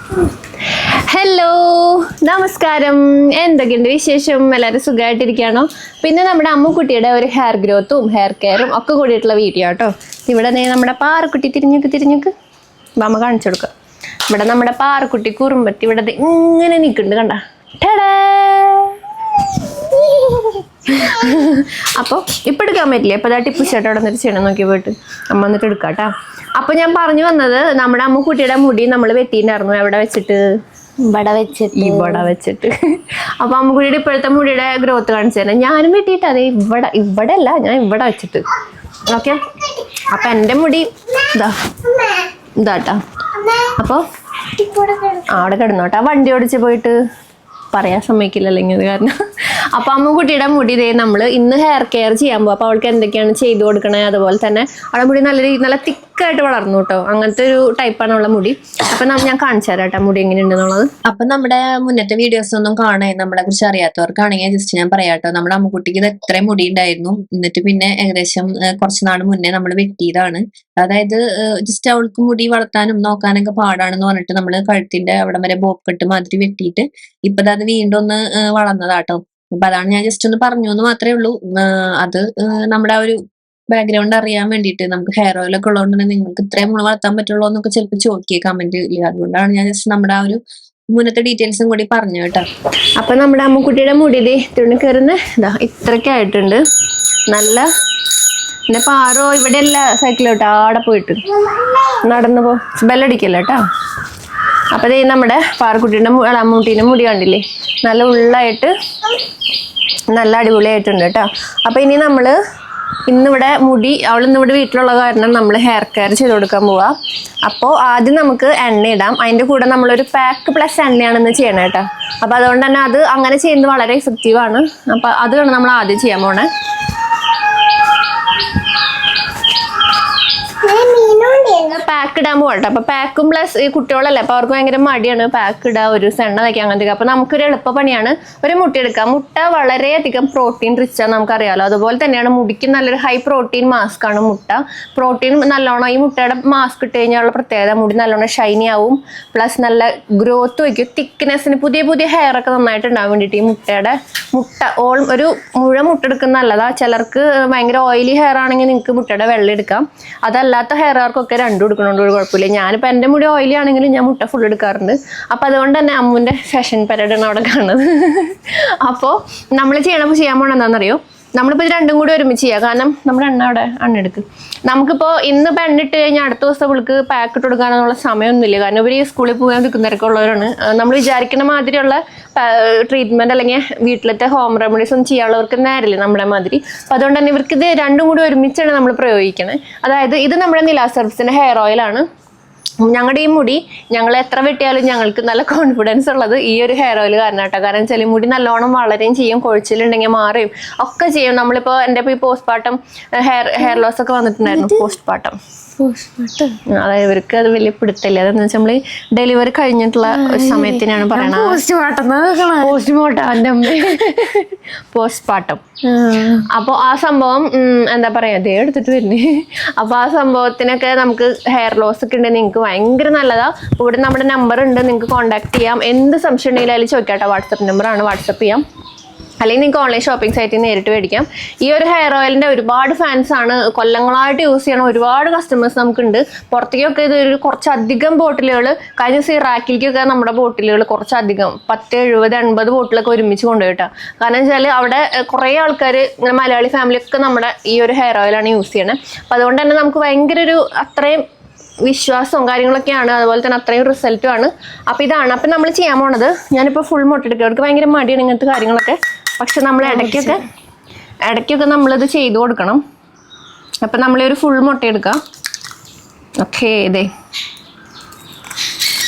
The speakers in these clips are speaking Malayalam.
ഹലോ, നമസ്കാരം. എന്തൊക്കെയുണ്ട് വിശേഷം? എല്ലാവരും സുഖമായിട്ടിരിക്കുകയാണോ? പിന്നെ നമ്മുടെ അമ്മുക്കുട്ടിയുടെ ഒരു ഹെയർ ഗ്രോത്തും ഹെയർ കെയറും ഒക്കെ കൂടിയിട്ടുള്ള വീഡിയോ കേട്ടോ. ഇവിടെ നമ്മുടെ പാറക്കുട്ടി തിരിഞ്ഞുക്ക് അമ്മ കാണിച്ചു കൊടുക്കുക. ഇവിടെ നമ്മുടെ പാറക്കുട്ടി കുറുമ്പത്തി ഇവിടെ ഇങ്ങനെ നിൽക്കുന്നുണ്ട്, കണ്ട. അപ്പോൾ ഇപ്പം എടുക്കാൻ പറ്റില്ല. ഇപ്പോൾ ഇതാ ടിപ്പു ചേട്ടൻ അവിടെ നിന്നിട്ട് ചെയ്യണം നോക്കി പോയിട്ട് അമ്മ വന്നിട്ട് എടുക്കാം കേട്ടോ. അപ്പോൾ ഞാൻ പറഞ്ഞു വന്നത്, നമ്മുടെ അമ്മുക്കുട്ടിയുടെ മുടി നമ്മൾ വെട്ടിയിട്ടുണ്ടായിരുന്നു. എവിടെ വെച്ചിട്ട്? ഇവിടെ വെച്ചിട്ട്. അപ്പൊ അമ്മുക്കുട്ടിയുടെ ഇപ്പോഴത്തെ മുടിയുടെ ഗ്രോത്ത് കാണിച്ചു തരാം. ഞാനും വെട്ടിയിട്ട് അതെ ഇവിടെ അല്ല, ഞാൻ ഇവിടെ വെച്ചിട്ട്. ഓക്കെ, അപ്പൊ എൻ്റെ മുടി ഇതാട്ടാ. അപ്പോൾ അവിടെ കിടന്നോട്ടാ. വണ്ടി ഓടിച്ച് പോയിട്ട് പറയാൻ സമ്മതിക്കില്ലല്ലോ ഇങ്ങനെ കാരണം. അപ്പൊ അമ്മുക്കുട്ടിയുടെ മുടി ഇതേ നമ്മൾ ഇന്ന് ഹെയർ കെയർ ചെയ്യാൻ പോകും. അപ്പോൾ അവൾക്ക് എന്തൊക്കെയാണ് ചെയ്തു കൊടുക്കണേ, അതുപോലെ തന്നെ അവളുടെ മുടി നല്ല തിക്കായിട്ട് വളർന്നു കേട്ടോ. അങ്ങനത്തെ ഒരു ടൈപ്പാണ് ഉള്ള മുടി. അപ്പൊ ഞാൻ കാണിച്ചു തരാം കേട്ടോ മുടി എങ്ങനെയുണ്ടെന്നുള്ളത്. അപ്പൊ നമ്മുടെ മുന്നത്തെ വീഡിയോസ് ഒന്നും കാണാൻ നമ്മളെ കുറിച്ച് അറിയാത്തവർക്കാണെങ്കിൽ ജസ്റ്റ് ഞാൻ പറയാട്ടോ. നമ്മുടെ അമ്മുക്കുട്ടിക്ക് ഇത് എത്രയും മുടി ഉണ്ടായിരുന്നു. എന്നിട്ട് പിന്നെ ഏകദേശം കുറച്ച് നാൾ മുന്നേ നമ്മൾ വെട്ടിയതാണ്. അതായത് ജസ്റ്റ് അവൾക്ക് മുടി വളർത്താനും നോക്കാനൊക്കെ പാടാണെന്ന് പറഞ്ഞിട്ട് നമ്മൾ കഴുത്തിന്റെ അവിടെ വരെ ബോബ് കട്ട് മാതിരി വെട്ടിയിട്ട് ഇപ്പൊ അത് വീണ്ടും ഒന്ന് വളർന്നതാട്ടോ. അപ്പൊ അതാണ് ഞാൻ ജസ്റ്റ് ഒന്ന് പറഞ്ഞു എന്ന് മാത്രമേ ഉള്ളൂ. അത് നമ്മുടെ ആ ഒരു ബാക്ക്ഗ്രൗണ്ട് അറിയാൻ വേണ്ടിയിട്ട്. നമുക്ക് ഹെയർ ഓയിൽ ഒക്കെ ഉള്ളതുകൊണ്ട് നിങ്ങൾക്ക് ഇത്രയും മുള വളർത്താൻ പറ്റുള്ളൂ എന്നൊക്കെ ചിലപ്പോൾ ചോദിക്കുക കമന്റ് ഇല്ല. അതുകൊണ്ടാണ് ഞാൻ ജസ്റ്റ് നമ്മുടെ ആ ഒരു മുന്നത്തെ ഡീറ്റെയിൽസും കൂടി പറഞ്ഞു കേട്ടോ. അപ്പൊ നമ്മുടെ അമ്മുക്കുട്ടിയുടെ മുടി തുണി കയറുന്ന ഇത്രയ്ക്കായിട്ടുണ്ട്. നല്ല പിന്നെ പാറോ ഇവിടെ അല്ല, സൈക്കിളോട്ട് ആടെ പോയിട്ട് നടന്നു പോ, ബെല്ലടിക്കല്ലോ കേട്ടോ. അപ്പൊ നമ്മുടെ പാറക്കുട്ടീൻ്റെ അമ്മൂട്ടീൻ്റെ മുടി കണ്ടില്ലേ, നല്ല ഉള്ളായിട്ട് നല്ല അടിപൊളിയായിട്ടുണ്ട് കേട്ടോ. അപ്പൊ ഇനി നമ്മള് ഇന്നിവിടെ മുടി അവളിന്നിവിടെ വീട്ടിലുള്ള കാരണം നമ്മൾ ഹെയർ കെയർ ചെയ്ത് കൊടുക്കാൻ പോവാ. അപ്പോൾ ആദ്യം നമുക്ക് എണ്ണ ഇടാം. അതിൻ്റെ കൂടെ നമ്മളൊരു പാക്ക് പ്ലസ് എണ്ണയാണെന്ന് ചെയ്യണം കേട്ടോ. അപ്പോൾ അതുകൊണ്ട് തന്നെ അത് അങ്ങനെ ചെയ്യുന്നത് വളരെ എഫക്റ്റീവാണ്. അപ്പോൾ അതാണ് നമ്മൾ ആദ്യം ചെയ്യാൻ പോണേ. പാക്ക് ഇടാൻ പോകട്ടെ. അപ്പൊ പാക്കും പ്ലസ് ഈ കുട്ടികളല്ലേ, അപ്പൊ അവർക്ക് ഭയങ്കര മടിയാണ് പാക്ക് ഇടുക, ഒരു എണ്ണ തയ്ക്കാൻ അങ്ങനത്തെ. അപ്പൊ നമുക്കൊരു എളുപ്പ പണിയാണ്, ഒരു മുട്ട എടുക്കാം. മുട്ട വളരെയധികം പ്രോട്ടീൻ റിച്ച് ആണ്, നമുക്കറിയാലോ. അതുപോലെ തന്നെയാണ് മുടിക്ക് നല്ലൊരു ഹൈ പ്രോട്ടീൻ മാസ്ക് ആണ് മുട്ട. പ്രോട്ടീൻ നല്ലോണം ഈ മുട്ടയുടെ മാസ്ക് ഇട്ട് കഴിഞ്ഞാലുള്ള പ്രത്യേകത, മുടി നല്ലോണം ഷൈനി ആവും, പ്ലസ് നല്ല ഗ്രോത്ത് വയ്ക്കും, തിക്നെസ്സിന് പുതിയ ഹെയർ ഒക്കെ നന്നായിട്ട് ഉണ്ടാവാൻ വേണ്ടിയിട്ട്. ഈ മുട്ട ഒരു മുഴുവൻ മുട്ട എടുക്കുന്ന നല്ലതാ. ചിലർക്ക് ഭയങ്കര ഓയിലി ഹെയർ ആണെങ്കിൽ നിങ്ങൾക്ക് മുട്ടയുടെ വെള്ളം എടുക്കാം. അതല്ലാത്ത ഹെയർകാർക്കൊക്കെ രണ്ടും എടുക്കണോണ്ട് ഒരു കുഴപ്പമില്ല. ഞാനിപ്പോൾ എൻ്റെ മുടി ഓയിലി ആണെങ്കിലും ഞാൻ മുട്ട ഫുൾ എടുക്കാറുണ്ട്. അപ്പോൾ അതുകൊണ്ട് തന്നെ അമ്മുവിൻ്റെ ഫാഷൻ പരേഡാണ് അവിടെ കാണുന്നത്. അപ്പോൾ നമ്മൾ ചെയ്യാൻ പോകണം എന്താണെന്നറിയോ, നമ്മളിപ്പോൾ ഇത് രണ്ടും കൂടി ഒരുമിച്ച് ചെയ്യുക. കാരണം നമ്മുടെ എണ്ണെടുക്ക്. നമുക്കിപ്പോൾ ഇന്നിപ്പോൾ എണ്ണിട്ട് കഴിഞ്ഞാൽ അടുത്ത ദിവസം അവൾക്ക് പാക്ക് ഇട്ട് കൊടുക്കാനുള്ള സമയമൊന്നുമില്ല. കാരണം ഇവർ ഈ സ്കൂളിൽ പോകാൻ നിൽക്കുന്നവരൊക്കെ ഉള്ളവരാണ്. നമ്മൾ വിചാരിക്കുന്ന മാതിരിയുള്ള ട്രീറ്റ്മെൻറ്റ് അല്ലെങ്കിൽ വീട്ടിലത്തെ ഹോം റെമഡീസ് ഒന്നും ചെയ്യാനുള്ളവർക്ക് നേരില്ല നമ്മളെ മാതിരി. അപ്പം അതുകൊണ്ട് തന്നെ ഇവർക്ക് ഇത് രണ്ടും കൂടി ഒരുമിച്ചാണ് നമ്മൾ പ്രയോഗിക്കുന്നത്. അതായത് ഇത് നമ്മുടെ നിലാ സർഫ്സിൻ്റെ ഹെയർ ഓയിലാണ്. ഞങ്ങളുടെ ഈ മുടി ഞങ്ങൾ എത്ര വെട്ടിയാലും ഞങ്ങൾക്ക് നല്ല കോൺഫിഡൻസ് ഉള്ളത് ഈ ഒരു ഹെയർ ഓയിൽ കാരണം കേട്ടോ. കാരണം വെച്ചാൽ മുടി നല്ലോണം വളരെയും ചെയ്യും, കൊഴിച്ചിലുണ്ടെങ്കിൽ മാറുകയും ഒക്കെ ചെയ്യും. നമ്മളിപ്പോൾ എൻ്റെ ഇപ്പോൾ ഈ പോസ്റ്റ്മോർട്ടം ഹെയർ ലോസ് ഒക്കെ വന്നിട്ടുണ്ടായിരുന്നു. പോസ്റ്റ്മോർട്ടം അതായത് ഇവർക്ക് അത് വലിയ പിടുത്തില്ല. അതെന്ന് വെച്ചാൽ നമ്മൾ ഡെലിവറി കഴിഞ്ഞിട്ടുള്ള സമയത്തിനാണ് പറയണത്. പോസ്റ്റ്മോർട്ടം. അപ്പോൾ ആ സംഭവം എന്താ പറയാ, അതേ എടുത്തിട്ട് വരുന്നേ. അപ്പോൾ ആ സംഭവത്തിനൊക്കെ നമുക്ക് ഹെയർ ലോസ് ഒക്കെ ഉണ്ടെങ്കിൽ നിങ്ങൾക്ക് ഭയങ്കര നല്ലതാ. ഇവിടെ നമ്മുടെ നമ്പർ ഉണ്ട്, നിങ്ങൾക്ക് കോൺടാക്ട് ചെയ്യാം. എന്ത് സംശയം ഉണ്ടെങ്കിലും അതിൽ ചോദിക്കാട്ടോ. വാട്സപ്പ് നമ്പറാണ്, വാട്സപ്പ് ചെയ്യാം. അല്ലെങ്കിൽ നിങ്ങൾക്ക് ഓൺലൈൻ ഷോപ്പിംഗ് സൈറ്റിൽ നേരിട്ട് മേടിക്കാം. ഈ ഒരു ഹെയർ ഓയിലിൻ്റെ ഒരുപാട് ഫാൻസാണ്, കൊല്ലങ്ങളായിട്ട് യൂസ് ചെയ്യണം ഒരുപാട് കസ്റ്റമേഴ്സ് നമുക്കുണ്ട്. പുറത്തേക്കൊക്കെ ഇത് കുറച്ചധികം ബോട്ടിലുകൾ കഴിഞ്ഞ ദിവസം റാക്കിലേക്കൊക്കെ നമ്മുടെ ബോട്ടിലുകൾ കുറച്ചധികം 10, 70, 80 ബോട്ടിലൊക്കെ ഒരുമിച്ച് കൊണ്ടുപോയിട്ടാണ്. കാരണം വെച്ചാൽ അവിടെ കുറേ ആൾക്കാർ ഇങ്ങനെ മലയാളി ഫാമിലിയൊക്കെ നമ്മുടെ ഈ ഒരു ഹെയർ ഓയിലാണ് യൂസ് ചെയ്യണത്. അപ്പോൾ അതുകൊണ്ട് തന്നെ നമുക്ക് ഭയങ്കര ഒരു അത്രയും വിശ്വാസവും കാര്യങ്ങളൊക്കെയാണ്, അതുപോലെ തന്നെ അത്രയും റിസൾട്ടും ആണ്. അപ്പോൾ ഇതാണ് അപ്പം നമ്മൾ ചെയ്യാൻ പോണത്. ഞാനിപ്പോൾ ഫുൾ മുട്ട എടുക്കുക. അവർക്ക് ഭയങ്കര മടിയാണ് ഇങ്ങനത്തെ കാര്യങ്ങളൊക്കെ. പക്ഷെ നമ്മൾ ഇടയ്ക്കൊക്കെ നമ്മളിത് ചെയ്തു കൊടുക്കണം. അപ്പം നമ്മളൊരു ഫുൾ മുട്ട എടുക്കാം. ഓക്കെ, ഇതേ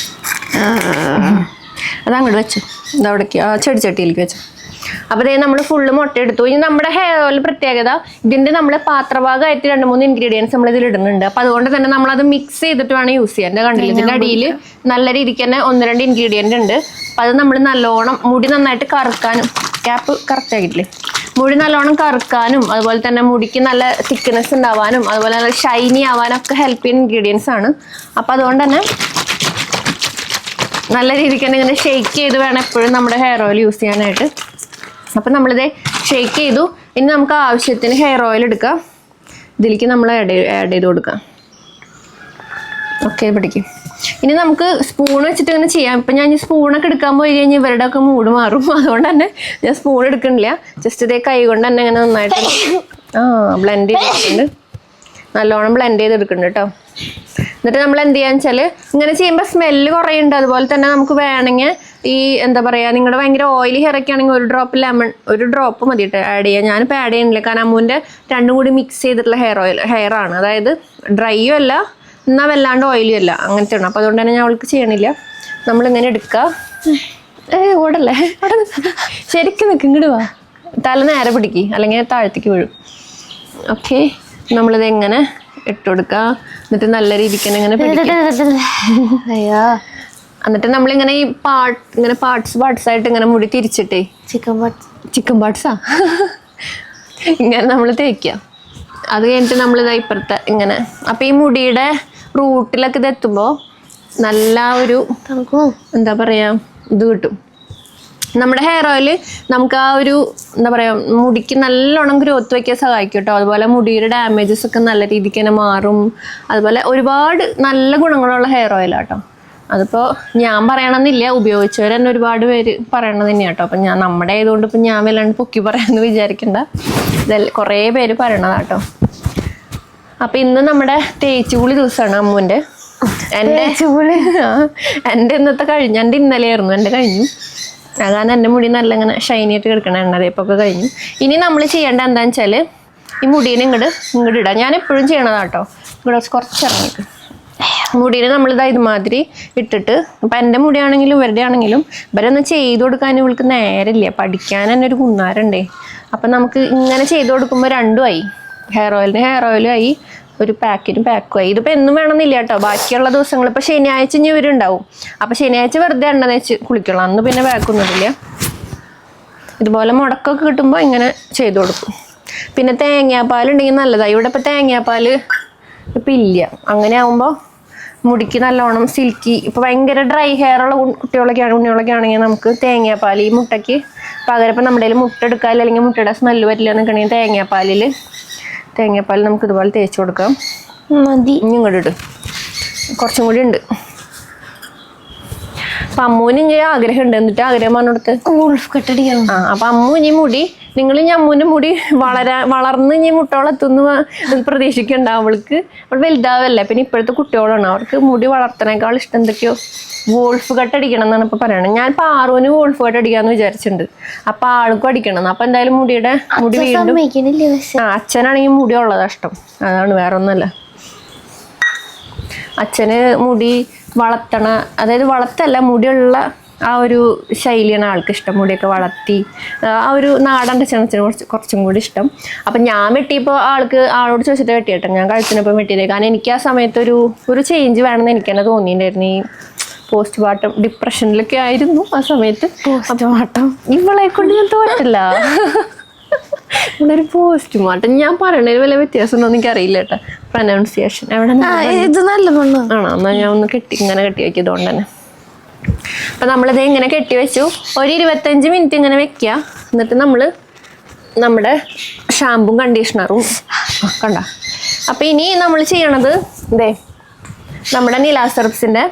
അതങ്ങോട്ട് വെച്ചു, ഇതവിടേക്ക് ചെടിച്ചട്ടിയിലേക്ക് വെച്ചു. അപ്പോൾ ഇതേ നമ്മൾ ഫുള്ള് മുട്ട എടുത്തു. ഇനി നമ്മുടെ ഹെയർ ഓയിൽ പ്രത്യേകത, ഇതിൻ്റെ നമ്മൾ പാത്രഭാഗമായിട്ട് 2-3 ഇൻഗ്രീഡിയൻസ് നമ്മൾ ഇതിൽ ഇടുന്നുണ്ട്. അപ്പോൾ അതുകൊണ്ട് തന്നെ നമ്മളത് മിക്സ് ചെയ്തിട്ട് വേണം യൂസ് ചെയ്യാൻ. എൻ്റെ കണ്ടില്ല, ഇതിൻ്റെ അടിയിൽ നല്ല രീതിക്ക് തന്നെ 1-2 ഇൻഗ്രീഡിയൻ്റ് ഉണ്ട്. അപ്പോൾ അത് നമ്മൾ നല്ലോണം മുടി നന്നായിട്ട് കറുക്കാനും, ക്യാപ്പ് കറക്റ്റ് ആക്കിയിട്ടില്ലേ, മുടി നല്ലോണം കറുക്കാനും അതുപോലെ തന്നെ മുടിക്ക് നല്ല തിക്നെസ് ഉണ്ടാവാനും അതുപോലെ നല്ല ഷൈനി ആവാനും ഒക്കെ ഹെൽപ്പ് ചെയ്യുന്ന ഇൻഗ്രീഡിയൻസ് ആണ്. അപ്പോൾ അതുകൊണ്ട് തന്നെ നല്ല രീതിക്ക് തന്നെ ഇങ്ങനെ ഷെയ്ക്ക് ചെയ്ത് വേണം എപ്പോഴും നമ്മുടെ ഹെയർ ഓയിൽ യൂസ് ചെയ്യാനായിട്ട്. അപ്പം നമ്മളിത് ഷെയ്ക്ക് ചെയ്തു. ഇനി നമുക്ക് ആവശ്യത്തിന് ഹെയർ ഓയിൽ എടുക്കാം. ഇതിലേക്ക് നമ്മൾ ആഡ് ചെയ്ത് കൊടുക്കാം. ഓക്കെ, പിടിക്കും. ഇനി നമുക്ക് സ്പൂൺ വെച്ചിട്ട് ഇങ്ങനെ ചെയ്യാം. ഇപ്പം ഞാൻ ഈ സ്പൂണൊക്കെ എടുക്കാൻ പോയി കഴിഞ്ഞാൽ ഇവരുടെ ഒക്കെ മൂഡ് മാറും. അതുകൊണ്ട് തന്നെ ഞാൻ സ്പൂൺ എടുക്കണില്ല. ജസ്റ്റ് ഇതേ കൈ കൊണ്ട് തന്നെ ഇങ്ങനെ നന്നായിട്ട് ബ്ലെൻഡ് ചെയ്തിട്ടുണ്ട്. നല്ലോണം ബ്ലെൻഡ് ചെയ്തെടുക്കുന്നുണ്ട് കേട്ടോ. എന്നിട്ട് നമ്മൾ എന്ത് ചെയ്യാന്ന് വെച്ചാൽ ഇങ്ങനെ ചെയ്യുമ്പോൾ സ്മെല്ല് കുറയുണ്ട്. അതുപോലെ തന്നെ നമുക്ക് വേണമെങ്കിൽ ഈ എന്താ പറയുക, നിങ്ങളുടെ ഭയങ്കര ഓയിലി ഹെയർ ഒക്കെ ആണെങ്കിൽ ഒരു ഡ്രോപ്പ് മതി കേട്ടോ ആഡ് ചെയ്യാം. ഞാനിപ്പോൾ ആഡ് ചെയ്യുന്നില്ല, കാരണം അമ്മൂൻ്റെ രണ്ടും കൂടി മിക്സ് ചെയ്തിട്ടുള്ള ഹെയർ ആണ്. അതായത് ഡ്രൈയും അല്ല എന്നാൽ വല്ലാണ്ട് ഓയിലും അല്ല, അങ്ങനത്തെ ആണ്. അപ്പോൾ അതുകൊണ്ട് തന്നെ ഞാൻ അവൾക്ക് ചെയ്യണില്ല. നമ്മളിങ്ങനെ എടുക്കുക. ഓടല്ലേ, അവിടെ ശരിക്കും നിൽക്കും, ഇങ്ങോട്ട് വാ. തല നേരെ പിടിക്കുക, അല്ലെങ്കിൽ താഴത്തേക്ക് വീഴും. ഓക്കെ, നമ്മളിത് എങ്ങനെ ഇട്ട് കൊടുക്കുക. എന്നിട്ട് നല്ല രീതിക്ക് തന്നെ ഇങ്ങനെ അയ്യോ, എന്നിട്ട് നമ്മളിങ്ങനെ ഈ ഇങ്ങനെ പാർട്സ് ആയിട്ട് ഇങ്ങനെ മുടി തിരിച്ചിട്ടേ ചിക്കൻ പാർട്സാ ഇങ്ങനെ നമ്മൾ തേക്കുക. അത് കഴിഞ്ഞിട്ട് നമ്മളിതാ ഇപ്പുറത്തെ ഇങ്ങനെ. അപ്പം ഈ മുടിയുടെ റൂട്ടിലൊക്കെ ഇത് എത്തുമ്പോൾ നല്ല ഒരു എന്താ പറയുക ഇത് കിട്ടും. നമ്മുടെ ഹെയർ ഓയിൽ നമുക്ക് ആ ഒരു എന്താ പറയുക മുടിക്ക് നല്ലോണം ഗ്രോത്ത് വയ്ക്കാൻ സഹായിക്കും കേട്ടോ. അതുപോലെ മുടിയുടെ ഡാമേജസ് ഒക്കെ നല്ല രീതിക്ക് തന്നെ മാറും. അതുപോലെ ഒരുപാട് നല്ല ഗുണങ്ങളുള്ള ഹെയർ ഓയിലാണ് കേട്ടോ. അതിപ്പോൾ ഞാൻ പറയണമെന്നില്ല, ഉപയോഗിച്ചവർ തന്നെ ഒരുപാട് പേര് പറയണത് തന്നെയാണ് കേട്ടോ. അപ്പം നമ്മുടെ ആയതുകൊണ്ട് ഇപ്പം ഞാൻ വല്ലാണ്ട് പൊക്കി പറയാമെന്ന് വിചാരിക്കണ്ട, ഇതെല്ലാം കുറേ പേര് പറയണതാണ് കേട്ടോ. അപ്പം ഇന്ന് നമ്മുടെ തേച്ചുപുളി ദിവസമാണ് അമ്മുവിൻ്റെ. എൻ്റെ ഇന്നത്തെ കഴിഞ്ഞു, എൻ്റെ ഇന്നലെയായിരുന്നു, എൻ്റെ കഴിഞ്ഞു. കാരണം എൻ്റെ മുടി നല്ല ഇങ്ങനെ ഷൈനി ആയിട്ട് കിടക്കണ എണ്ണ തേപ്പൊക്കെ കഴിഞ്ഞു. ഇനി നമ്മൾ ചെയ്യേണ്ട എന്താണെന്ന് വെച്ചാൽ ഈ മുടീനെ ഇങ്ങോട്ട് ഇടാം. ഞാൻ എപ്പോഴും ചെയ്യണതാണ് കേട്ടോ. ഇവിടെ കുറച്ച് ഇറങ്ങിയിട്ട് മുടീനെ നമ്മളിതാ ഇതുമാതിരി ഇട്ടിട്ട്, അപ്പം എൻ്റെ മുടിയാണെങ്കിലും ഇവരുടെ ആണെങ്കിലും ഇവരൊന്നും ചെയ്ത് കൊടുക്കാൻ ഇവൾക്ക് നേരമില്ല. പഠിക്കാൻ തന്നെ ഒരു കുന്നാരുണ്ടേ. അപ്പം നമുക്ക് ഇങ്ങനെ ചെയ്ത് കൊടുക്കുമ്പോൾ രണ്ടുമായി, ഹെയർ ഓയിലും ആയി, ഒരു പാക്കും ആയി. ഇതിപ്പോൾ എന്നും വേണമെന്നില്ല കേട്ടോ. ബാക്കിയുള്ള ദിവസങ്ങൾ ഇപ്പോൾ ശനിയാഴ്ച ഇനി ഇവരുണ്ടാവും. അപ്പോൾ ശനിയാഴ്ച വെറുതെ എണ്ണ തേച്ച് കുളിക്കണം, അന്ന് പിന്നെ പാക്കൊന്നുമില്ല. ഇതുപോലെ മുടക്കൊക്കെ കിട്ടുമ്പോൾ ഇങ്ങനെ ചെയ്ത് കൊടുക്കും. പിന്നെ തേങ്ങാപ്പാലുണ്ടെങ്കിൽ നല്ലതാണ്. ഇവിടെ ഇപ്പോൾ തേങ്ങാപ്പാൽ ഇപ്പം ഇല്ല. അങ്ങനെ ആകുമ്പോൾ മുടിക്ക് നല്ലോണം സിൽക്കി. ഇപ്പോൾ ഭയങ്കര ഡ്രൈ ഹെയർ ഉള്ള ഉണ്ണികളൊക്കെ ആണെങ്കിൽ നമുക്ക് തേങ്ങാപ്പാൽ ഈ മുട്ടയ്ക്ക് പകരം ഇപ്പം നമ്മുടെ കയ്യിൽ മുട്ട എടുക്കാറില്ല, അല്ലെങ്കിൽ മുട്ടയുടെ സ്മെല്ല് വരില്ല എന്നൊക്കെയാണെങ്കിൽ തേങ്ങാപ്പാൽ നമുക്ക് ഇതുപോലെ തേച്ച് കൊടുക്കാം. മതി, ഇനി ഇങ്ങോട്ട് ഇട്ട് കുറച്ചും കൂടി ഉണ്ട്. അപ്പം അമ്മൂന് ഇങ്ങനെ ആഗ്രഹം ഉണ്ട്. എന്നിട്ട് ആഗ്രഹം പറഞ്ഞെടുത്ത് കെട്ടടിക്കണം. അപ്പം അമ്മു ഇനി മുടി നിങ്ങൾ ഇനി അമ്മൂൻ്റെ മുടി വളർന്ന് ഇനി മുട്ടോളെത്തുന്നു പ്രതീക്ഷിക്കണ്ട. അവൾ വലുതാവല്ലേ. പിന്നെ ഇപ്പോഴത്തെ കുട്ടികളാണ്, അവർക്ക് മുടി വളർത്തണേക്കാൾ ഇഷ്ടം എന്തൊക്കെയോ വോൾഫ് കട്ട് അടിക്കണം എന്നാണ് ഇപ്പോൾ പറയണത്. ഞാൻ ഇപ്പോൾ ആറുവിന് വോൾഫ് കട്ട് അടിക്കാമെന്ന് വിചാരിച്ചിട്ടുണ്ട്. അപ്പം ആൾക്കും അടിക്കണം. അപ്പം എന്തായാലും മുടി വീണ്ടും അച്ഛനാണെങ്കിൽ മുടി ഉള്ളതാ ഇഷ്ടം, അതാണ്, വേറെ ഒന്നുമല്ല. അച്ഛന് മുടി വളർത്തണ, അതായത് വളർത്തല്ല, മുടിയുള്ള ആ ഒരു ശൈലിയാണ് ആൾക്ക് ഇഷ്ടം. മുടിയൊക്കെ വളർത്തി ആ ഒരു നാടൻ അച്ഛനച്ഛന് കുറച്ചും കൂടി ഇഷ്ടം. അപ്പം ഞാൻ വെട്ടിയപ്പോൾ ആളോട് ചോദിച്ചിട്ട് വെട്ടിയിട്ടോ. ഞാൻ കഴുത്തിനൊപ്പം വെട്ടിയത്. കാരണം എനിക്ക് ആ സമയത്ത് ഒരു ചേഞ്ച് വേണമെന്ന് എനിക്ക് തന്നെ തോന്നിയിട്ടുണ്ടായിരുന്നു. ഈ പോസ്റ്റ്മോർട്ടം ഡിപ്രഷനിലൊക്കെ ആയിരുന്നു ആ സമയത്ത്. പോസ്റ്റ്മോർട്ടം ഇവളെ കൊണ്ട് ഞാൻ തോറ്റില്ല. ഇവിടെ പോസ്റ്റ്മോർട്ടം ഞാൻ പറയണതിൽ വല്ല വ്യത്യാസം ഉണ്ടോ എന്ന് എനിക്കറിയില്ല കേട്ടോ. പ്രൊനൗൺസിയേഷൻ എവിടെ ഇത് നല്ല ആണോ? എന്നാൽ ഞാൻ ഒന്ന് ഇങ്ങനെ കെട്ടി വെക്കിയതുകൊണ്ട് തന്നെ. അപ്പം നമ്മളിത് ഇങ്ങനെ കെട്ടി വെച്ചു. ഒരു 25 മിനിറ്റ് ഇങ്ങനെ വെക്കുക. എന്നിട്ട് നമ്മുടെ ഷാമ്പും കണ്ടീഷണറും കണ്ട. അപ്പം ഇനി നമ്മൾ ചെയ്യണത് നമ്മുടെ നിലാസെറപ്സിൻ്റെ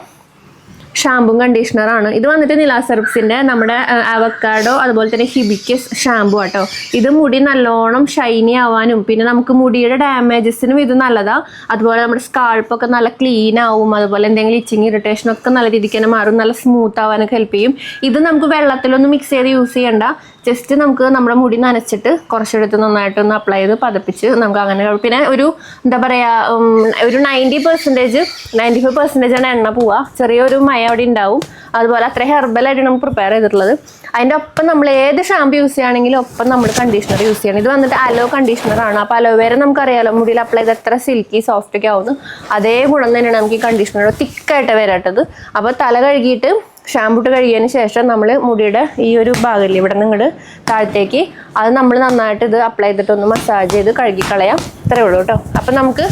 ഷാമ്പും കണ്ടീഷണറാണ്. ഇത് വന്നിട്ട് നിലാസെറപ്സിൻ്റെ നമ്മുടെ അവക്കാഡോ അതുപോലെ തന്നെ ഹിബിക്കസ് ഷാമ്പു ആട്ടോ. ഇത് മുടി നല്ലോണം ഷൈനി ആവാനും പിന്നെ നമുക്ക് മുടിയുടെ ഡാമേജസിനും ഇത് നല്ലതാണ്. അതുപോലെ നമ്മുടെ സ്കാൾപ്പൊക്കെ നല്ല ക്ലീൻ ആവും. അതുപോലെ എന്തെങ്കിലും ഇച്ചിങ് ഇറിറ്റേഷനൊക്കെ നല്ല രീതിക്ക് തന്നെ മാറും. നല്ല സ്മൂത്ത് ആവാനൊക്കെ ഹെൽപ്പ് ചെയ്യും. ഇത് നമുക്ക് വെള്ളത്തിലൊന്നും മിക്സ് ചെയ്ത് യൂസ് ചെയ്യണ്ട. ജസ്റ്റ് നമുക്ക് നമ്മുടെ മുടി നനച്ചിട്ട് കുറച്ചെടുത്ത് നന്നായിട്ടൊന്ന് അപ്ലൈ ചെയ്ത് പതപ്പിച്ച് നമുക്ക് അങ്ങനെ. പിന്നെ ഒരു എന്താ പറയുക, ഒരു 95% ആണ് എണ്ണ പോവുക. ചെറിയൊരു മയ അവിടെ ഉണ്ടാവും. അതുപോലെ അത്ര ഹെർബലായിട്ട് നമുക്ക് പ്രിപ്പയർ ചെയ്തിട്ടുള്ളത്. അതിൻ്റെ ഒപ്പം നമ്മൾ ഏത് ഷാമ്പു യൂസ് ചെയ്യുകയാണെങ്കിലും ഒപ്പം നമ്മൾ കണ്ടീഷണർ യൂസ് ചെയ്യണം. ഇത് വന്നിട്ട് അലോ കണ്ടീഷണറാണ്. അപ്പോൾ അലോവേര നമുക്കറിയാലോ മുടിയിൽ അപ്ലൈ ചെയ്ത് എത്ര സിൽക്കി സോഫ്റ്റ് ഒക്കെ ആവുന്നു. അതേ ഗുണം തന്നെയാണ് നമുക്ക് ഈ കണ്ടീഷണർ തിക്കായിട്ട് വരാട്ടത്. അപ്പോൾ തല കഴുകിയിട്ട് ഷാമ്പു ഇട്ട് കഴുകിയതിന് ശേഷം നമ്മൾ മുടിയുടെ ഈ ഒരു ഭാഗമില്ലേ ഇവിടെ നിന്ന് താഴത്തേക്ക് അത് നമ്മൾ നന്നായിട്ട് ഇത് അപ്ലൈ ചെയ്തിട്ട് ഒന്ന് മസാജ് ചെയ്ത് കഴുകിക്കളയാം. ഇത്രയേ ഉള്ളൂ കേട്ടോ. അപ്പം നമുക്ക്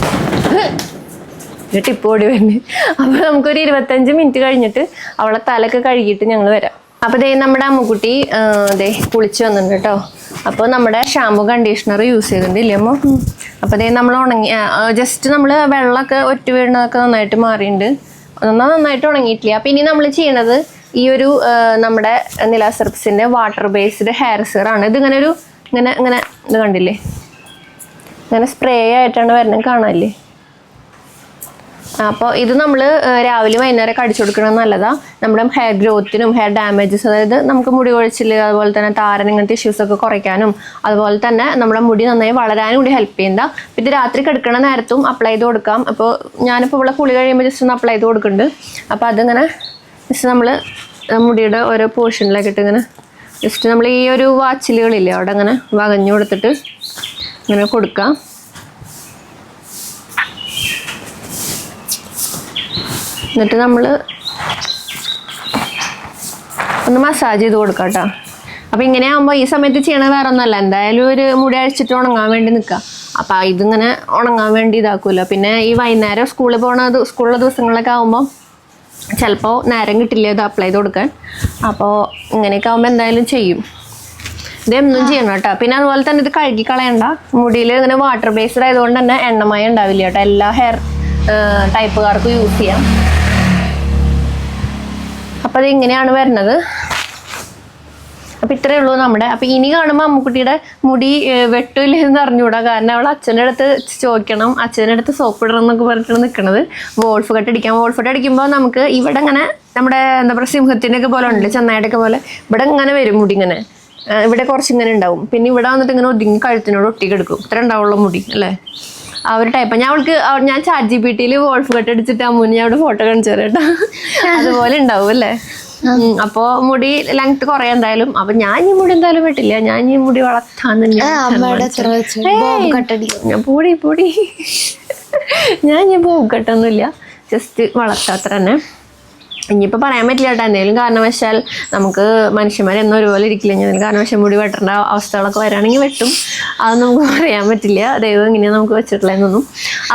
ഒരു ടിപ്പ് ഓടി വരുന്നത്. അപ്പോൾ നമുക്കൊരു 25 മിനിറ്റ് കഴിഞ്ഞിട്ട് അവളെ തലയൊക്കെ കഴുകിയിട്ട് ഞങ്ങൾ വരാം. അപ്പോൾ ദേ നമ്മുടെ അമ്മുക്കുട്ടി ദേ കുളിച്ച് വന്നിട്ടുണ്ട് കേട്ടോ. അപ്പോൾ നമ്മുടെ ഷാമ്പു കണ്ടീഷണർ യൂസ് ചെയ്തിട്ടുണ്ട് ഇല്ലേ അമ്മ? അപ്പോൾ ദേ നമ്മൾ ഉണങ്ങി ജസ്റ്റ് നമ്മൾ വെള്ളമൊക്കെ ഒറ്റ വീഴുന്നതൊക്കെ നന്നായിട്ട് മാറിയിട്ടുണ്ട്. നന്നായിട്ട് ഉണങ്ങിയിട്ടില്ല. അപ്പോൾ ഇനി നമ്മൾ ചെയ്യണത് ഈ ഒരു നമ്മുടെ നിലാ സെറപ്സിൻ്റെ വാട്ടർ ബേസ്ഡ് ഹെയർ സെറാണ്. ഇതിങ്ങനെ ഒരു ഇങ്ങനെ ഇങ്ങനെ ഇത് കണ്ടില്ലേ, ഇങ്ങനെ സ്പ്രേ ആയിട്ടാണ് വരുന്നത്, കാണാനില്ലേ? അപ്പോൾ ഇത് നമ്മൾ രാവിലെ വൈകുന്നേരം അടിച്ചു കൊടുക്കുന്നത് നല്ലതാണ്. നമ്മുടെ ഹെയർ ഗ്രോത്തിനും ഹെയർ ഡാമേജസ്, അതായത് നമുക്ക് മുടി കൊഴിച്ചിൽ, അതുപോലെ തന്നെ താരൻ, ഇങ്ങനത്തെ ഇഷ്യൂസൊക്കെ കുറയ്ക്കാനും അതുപോലെ തന്നെ നമ്മുടെ മുടി നന്നായി വളരാനും കൂടി ഹെൽപ്പ് ചെയ്യുന്ന. ഇത് രാത്രി കിടക്കണ നേരത്തും അപ്ലൈ ചെയ്ത് കൊടുക്കാം. അപ്പോൾ ഞാനിപ്പോൾ ഇവിടെ കുളി കഴിയുമ്പോൾ ജസ്റ്റ് ഒന്ന് അപ്ലൈ ചെയ്ത് കൊടുക്കുന്നുണ്ട്. അപ്പോൾ അതിങ്ങനെ ജസ്റ്റ് നമ്മൾ മുടിയുടെ ഓരോ പോർഷനിലൊക്കെ ഇട്ട് ഇങ്ങനെ ജസ്റ്റ് നമ്മൾ ഈ ഒരു വാച്ചിലുകളില്ലേ അവിടെ അങ്ങനെ വകഞ്ഞു കൊടുത്തിട്ട് ഇങ്ങനെ കൊടുക്കാം. എന്നിട്ട് നമ്മൾ ഒന്ന് മസാജ് ചെയ്ത് കൊടുക്കാം കേട്ടോ. അപ്പോൾ ഇങ്ങനെ ആകുമ്പോൾ ഈ സമയത്ത് ചെയ്യണത് വേറെ ഒന്നുമല്ല, എന്തായാലും ഒരു മുടി അഴിച്ചിട്ട് ഉണങ്ങാൻ വേണ്ടി നിൽക്കുക. അപ്പോൾ ഇതിങ്ങനെ ഉണങ്ങാൻ വേണ്ടി ഇതാക്കുമല്ലോ. പിന്നെ ഈ വൈകുന്നേരം സ്കൂളിലെ ദിവസങ്ങളൊക്കെ ആകുമ്പോൾ ചിലപ്പോൾ നേരം കിട്ടില്ല ഇത് അപ്ലൈ ചെയ്ത് കൊടുക്കാൻ. അപ്പോൾ ഇങ്ങനെയൊക്കെ ആകുമ്പോൾ എന്തായാലും ചെയ്യും. ഇതെന്നും ചെയ്യണം കേട്ടോ. പിന്നെ അതുപോലെ തന്നെ ഇത് കഴുകി കളയണ്ട. മുടിയിൽ ഇങ്ങനെ വാട്ടർ ബേസ്ഡ് ആയതുകൊണ്ട് തന്നെ എണ്ണമയം ഉണ്ടാവില്ല കേട്ടോ. എല്ലാ ഹെയർ ടൈപ്പുകാർക്കും യൂസ് ചെയ്യാം. അപ്പോൾ അത് ഇങ്ങനെയാണ് വരുന്നത്. അപ്പോൾ ഇത്രയേ ഉള്ളൂ നമ്മുടെ. അപ്പോൾ ഇനി കാണുമ്പോൾ അമ്മുക്കുട്ടിയുടെ മുടി വെട്ടില്ലെന്ന് അറിഞ്ഞുകൂടാ. കാരണം അവൾ അച്ഛൻ്റെ അടുത്ത് ചോദിക്കണം, അച്ഛൻ്റെ അടുത്ത് സോപ്പ് ഇടണം എന്നൊക്കെ പറഞ്ഞിട്ടാണ് നിൽക്കുന്നത്. വോൾഫ് കട്ട് അടിക്കാം. വോൾഫ് കട്ട് അടിക്കുമ്പോൾ നമുക്ക് ഇവിടെ ഇങ്ങനെ നമ്മുടെ എന്താ പറയുക സിംഹത്തിൻ്റെ ഒക്കെ പോലെ ഉണ്ടല്ലോ, ചെന്നായിട്ടൊക്കെ പോലെ ഇവിടെ ഇങ്ങനെ വരും മുടി ഇങ്ങനെ. ഇവിടെ കുറച്ച് ഇങ്ങനെ ഉണ്ടാവും. പിന്നെ ഇവിടെ വന്നിട്ട് ഇങ്ങനെ ഒതുങ്ങി കഴുത്തിനോട് ഒട്ടിക്കെടുക്കും. ഇത്ര ഉണ്ടാവുള്ള മുടി അല്ലേ, ആ ഒരു ടൈപ്പ്. ഞാൻ ChatGPT വോൾഫ് കട്ട് അടിച്ചിട്ട് അമ്മൂന് ഞാൻ അവിടെ ഫോട്ടോ കാണിച്ചു തരാം കേട്ടോ. അതുപോലെ ഉണ്ടാവും അല്ലേ. അപ്പോൾ മുടി ലെങ്ത് കുറേ എന്തായാലും. അപ്പൊ ഞാൻ ഈ മുടി എന്തായാലും വെട്ടില്ല, ഞാൻ ഈ മുടി വളർത്താൻ തന്നെ ഞാൻ പൊടി ഞാൻ ബോബ് കട്ടൊന്നുമില്ല, ജസ്റ്റ് വളർത്താത്ര തന്നെ. ഇനിയിപ്പോൾ പറയാൻ പറ്റില്ല കേട്ടോ. എന്തെങ്കിലും കാരണവശാൽ നമുക്ക് മനുഷ്യന്മാരെന്നും ഒരുപോലെ ഇരിക്കില്ല. എന്തെങ്കിലും കാരണവശാൽ മുടി വെട്ടേണ്ട അവസ്ഥകളൊക്കെ വരാണെങ്കിൽ വെട്ടും. അത് നമുക്ക് പറയാൻ പറ്റില്ല, ദൈവം ഇങ്ങനെയാണ് നമുക്ക് വെച്ചിട്ടില്ലെന്നൊന്നും.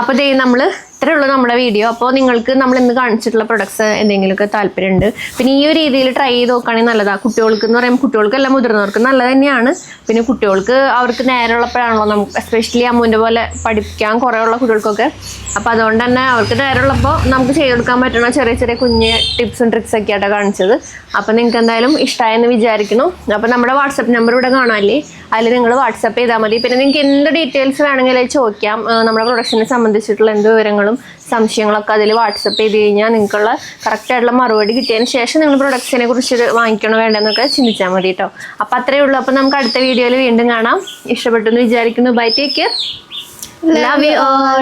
അപ്പോൾ നമ്മൾ ഇത്രയേ ഉള്ളൂ നമ്മുടെ വീഡിയോ. അപ്പോൾ നിങ്ങൾക്ക് നമ്മൾ ഇന്ന് കാണിച്ചിട്ടുള്ള പ്രൊഡക്ട്സ് എന്തെങ്കിലുമൊക്കെ താല്പര്യമുണ്ട്, പിന്നെ ഈ ഒരു രീതിയിൽ ട്രൈ ചെയ്ത് നോക്കുകയാണെങ്കിൽ നല്ലതാണ്. കുട്ടികൾക്ക് എന്ന് പറയുമ്പോൾ കുട്ടികൾക്കല്ല മുതിർന്നവർക്ക് നല്ലത് തന്നെയാണ്. പിന്നെ കുട്ടികൾക്ക് അവർക്ക് നേരമുള്ളപ്പോഴാണല്ലോ നമുക്ക്, എസ്പെഷ്യലി അമ്മൂൻ്റെ പോലെ പഠിക്കാൻ കുറേ ഉള്ള കുട്ടികൾക്കൊക്കെ. അപ്പോൾ അതുകൊണ്ട് തന്നെ അവർക്ക് നേരമുള്ളപ്പോൾ നമുക്ക് ചെയ്ത് കൊടുക്കാൻ പറ്റുന്ന ചെറിയ ചെറിയ കുഞ്ഞ് ടിപ്സും ട്രിക്സ് ഒക്കെ ആയിട്ടാണ് കാണിച്ചത്. അപ്പോൾ നിങ്ങൾക്ക് എന്തായാലും ഇഷ്ടമായെന്ന് വിചാരിക്കുന്നു. അപ്പോൾ നമ്മുടെ വാട്സപ്പ് നമ്പർ ഇവിടെ കാണാമല്ലേ, അതിൽ നിങ്ങൾ വാട്സപ്പ് ചെയ്താൽ മതി. പിന്നെ നിങ്ങൾക്ക് എന്ത് ഡീറ്റെയിൽസ് വേണമെങ്കിൽ ചോദിക്കാം. നമ്മുടെ പ്രൊഡക്ഷനെ സംബന്ധിച്ചിട്ടുള്ള എന്ത് വിവരങ്ങളും സംശയങ്ങളൊക്കെ അതിൽ വാട്സപ്പ് ചെയ്ത് കഴിഞ്ഞാൽ നിങ്ങൾക്കുള്ള കറക്റ്റായിട്ടുള്ള മറുപടി കിട്ടിയതിന് ശേഷം നിങ്ങൾ പ്രൊഡക്ട്സിനെ കുറിച്ച് വാങ്ങിക്കണോ വേണ്ടെന്നൊക്കെ ചിന്തിച്ചാൽ മതി കേട്ടോ. അപ്പം അത്രയേ ഉള്ളൂ. അപ്പം നമുക്ക് അടുത്ത വീഡിയോയിൽ വീണ്ടും കാണാം. ഇഷ്ടപ്പെട്ടെന്ന് വിചാരിക്കുന്നു. Bye, take care, love you all.